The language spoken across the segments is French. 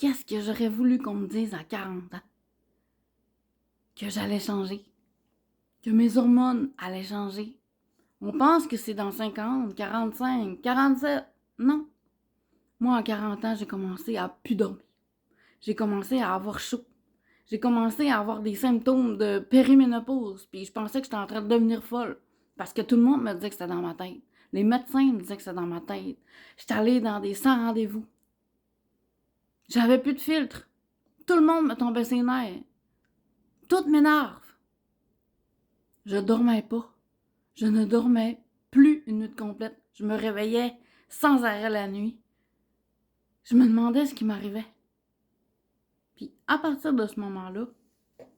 qu'est-ce que j'aurais voulu qu'on me dise à 40 ans? Que j'allais changer, que mes hormones allaient changer. On pense que c'est dans 50, 45, 47. Non. Moi, à 40 ans, j'ai commencé à plus dormir. J'ai commencé à avoir chaud. J'ai commencé à avoir des symptômes de périménopause. Puis je pensais que j'étais en train de devenir folle. Parce que tout le monde me disait que c'était dans ma tête. Les médecins me disaient que c'était dans ma tête. J'étais allée dans des 100 rendez-vous. J'avais plus de filtre. Tout le monde me tombait ses nerfs. Tout m'énerve. Je dormais pas. Je ne dormais plus une nuit complète. Je me réveillais sans arrêt la nuit. Je me demandais ce qui m'arrivait. Puis à partir de ce moment-là,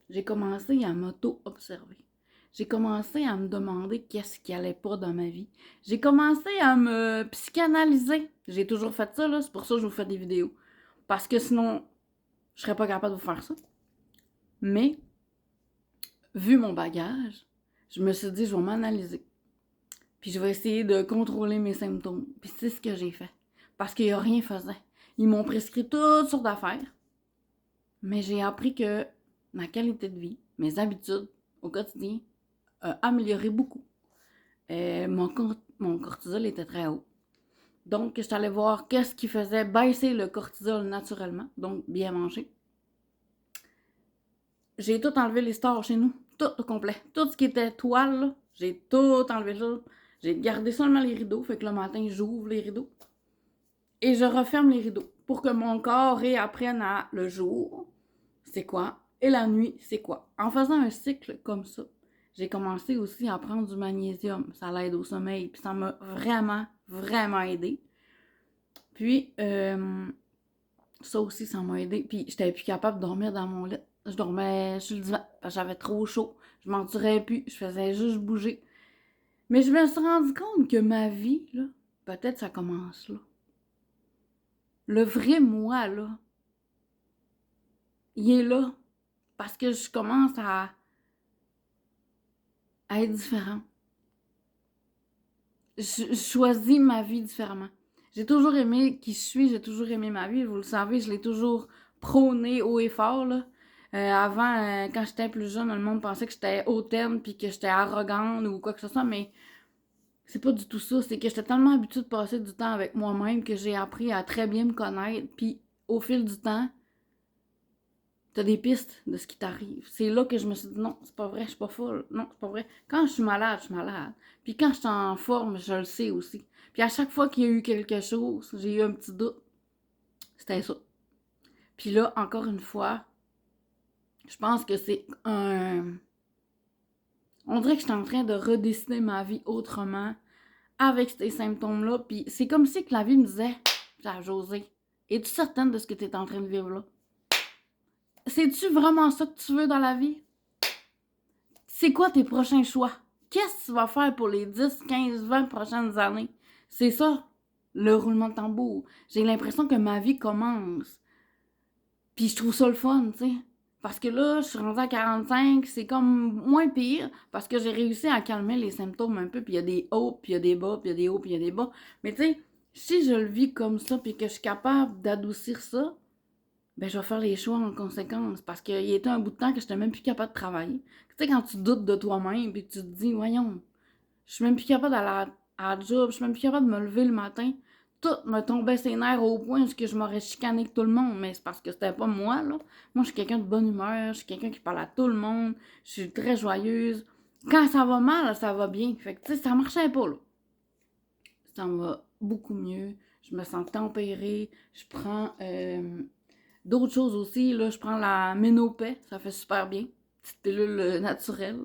j'ai commencé à m'auto-observer. J'ai commencé à me demander qu'est-ce qui allait pas dans ma vie. J'ai commencé à me psychanalyser. J'ai toujours fait ça, là. C'est pour ça que je vous fais des vidéos. Parce que sinon, je serais pas capable de vous faire ça. Mais, vu mon bagage, je me suis dit, je vais m'analyser. Puis je vais essayer de contrôler mes symptômes. Puis c'est ce que j'ai fait. Parce qu'il n'y a rien faisait. Ils m'ont prescrit toutes sortes d'affaires. Mais j'ai appris que ma qualité de vie, mes habitudes au quotidien, amélioré beaucoup. Mon cortisol était très haut. Donc, je suis allée voir qu'est-ce qui faisait baisser le cortisol naturellement. Donc, bien manger. J'ai tout enlevé les stores chez nous. Tout au complet. Tout ce qui était toile, là, j'ai tout enlevé là. J'ai gardé seulement les rideaux. Fait que le matin, j'ouvre les rideaux. Et je referme les rideaux pour que mon corps réapprenne à le jour, c'est quoi, et la nuit, c'est quoi. En faisant un cycle comme ça, j'ai commencé aussi à prendre du magnésium. Ça l'aide au sommeil, puis ça m'a vraiment, vraiment aidé. Puis, ça aussi, ça m'a aidé. Puis, j'étais plus capable de dormir dans mon lit. Je dormais sur le divan parce que j'avais trop chaud. Je m'endurais plus, je faisais juste bouger. Mais je me suis rendu compte que ma vie, là, peut-être ça commence là. Le vrai moi, là, il est là. Parce que je commence à être différent. Je choisis ma vie différemment. J'ai toujours aimé qui je suis, j'ai toujours aimé ma vie, vous le savez, je l'ai toujours prôné haut et fort, là. Avant, quand j'étais plus jeune, le monde pensait que j'étais hautaine puis que j'étais arrogante ou quoi que ce soit, mais c'est pas du tout ça. C'est que j'étais tellement habituée de passer du temps avec moi-même que j'ai appris à très bien me connaître, puis au fil du temps, t'as des pistes de ce qui t'arrive. C'est là que je me suis dit, non, c'est pas vrai, je suis pas folle. Non, c'est pas vrai. Quand je suis malade, je suis malade. Puis quand je suis en forme, je le sais aussi. Puis à chaque fois qu'il y a eu quelque chose, j'ai eu un petit doute. C'était ça. Puis là, encore une fois, je pense que c'est un... On dirait que je suis en train de redessiner ma vie autrement avec ces symptômes-là. Puis c'est comme si que la vie me disait, José, es-tu certaine de ce que tu es en train de vivre là? C'est-tu vraiment ça que tu veux dans la vie? C'est quoi tes prochains choix? Qu'est-ce que tu vas faire pour les 10, 15, 20 prochaines années? C'est ça, le roulement de tambour. J'ai l'impression que ma vie commence. Puis je trouve ça le fun, tu sais. Parce que là, je suis rendue à 45, c'est comme moins pire, parce que j'ai réussi à calmer les symptômes un peu, puis il y a des hauts, puis il y a des bas, puis il y a des hauts, puis il y a des bas. Mais tu sais, si je le vis comme ça, puis que je suis capable d'adoucir ça, ben je vais faire les choix en conséquence. Parce qu'il y a un bout de temps que je n'étais même plus capable de travailler. Tu sais, quand tu doutes de toi-même, puis tu te dis, voyons, je suis même plus capable d'aller à la job, je suis même plus capable de me lever le matin. Tout me tombait ses nerfs au point que je m'aurais chicané avec tout le monde. Mais c'est parce que c'était pas moi, là. Moi, je suis quelqu'un de bonne humeur, je suis quelqu'un qui parle à tout le monde, je suis très joyeuse. Quand ça va mal, ça va bien. Fait que, tu sais, ça marchait pas, là. Ça va beaucoup mieux. Je me sens tempérée. Je prends d'autres choses aussi. Là, je prends la Ménopé. Ça fait super bien. Petite pilule naturelle.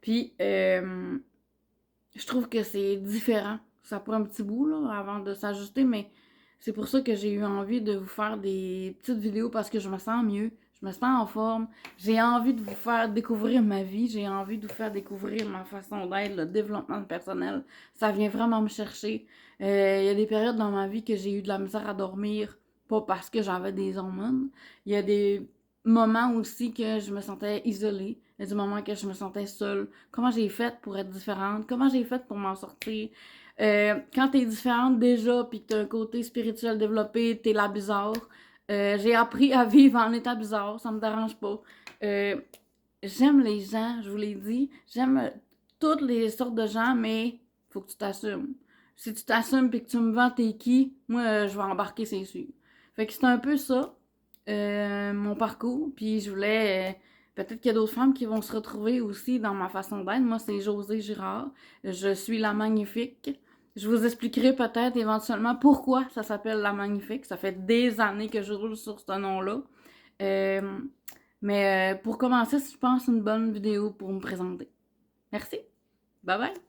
Puis, je trouve que c'est différent. Ça prend un petit bout là, avant de s'ajuster, mais c'est pour ça que j'ai eu envie de vous faire des petites vidéos parce que je me sens mieux, je me sens en forme. J'ai envie de vous faire découvrir ma vie, j'ai envie de vous faire découvrir ma façon d'être, le développement personnel. Ça vient vraiment me chercher. Il y a des périodes dans ma vie que j'ai eu de la misère à dormir, pas parce que j'avais des hormones. Il y a des moments aussi que je me sentais isolée. Il y a des moments que je me sentais seule. Comment j'ai fait pour être différente? Comment j'ai fait pour m'en sortir? Quand t'es différente déjà, puis que t'as un côté spirituel développé, t'es la bizarre. J'ai appris à vivre en état bizarre, ça me dérange pas. Euh, J'aime les gens, je vous l'ai dit. J'aime toutes les sortes de gens, mais faut que tu t'assumes. Si tu t'assumes et que tu me vends t'es qui, moi, je vais embarquer, c'est sûr. Fait que c'est un peu ça, mon parcours. Puis je voulais... peut-être qu'il y a d'autres femmes qui vont se retrouver aussi dans ma façon d'être. Moi, c'est Josée Girard. Je suis la magnifique. Je vous expliquerai peut-être éventuellement pourquoi ça s'appelle la magnifique. Ça fait des années que je roule sur ce nom-là. Euh, mais pour commencer, je pense une bonne vidéo pour me présenter. Merci. Bye bye.